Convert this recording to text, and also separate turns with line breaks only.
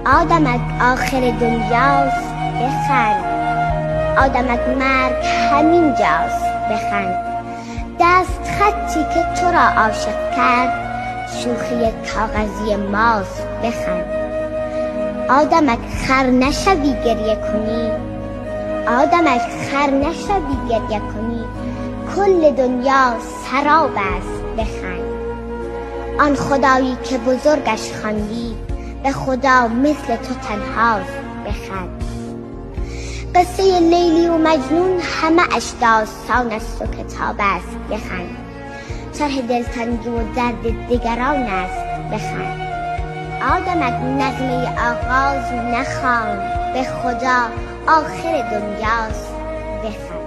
آدمک آخر دنیاست بخند، آدمک مرگ همین جاست بخند. دست خطی که تو را عاشق کرد شوخی کاغذی ماست بخند. آدمک خر نشوی گریه کنی، آدمک خر نشوی گریه کنی، کل دنیا سراب است بخند. آن خدایی که بزرگش خواندی به خدا مثل تو تنهاست بخند. قصه لیلی و مجنون همه اش داستان است و کتاب است بخند. شرح دلتنگی و درد دیگران است بخند. آدمک نغمه آغاز نخوان، به خدا آخر دنیاست بخند.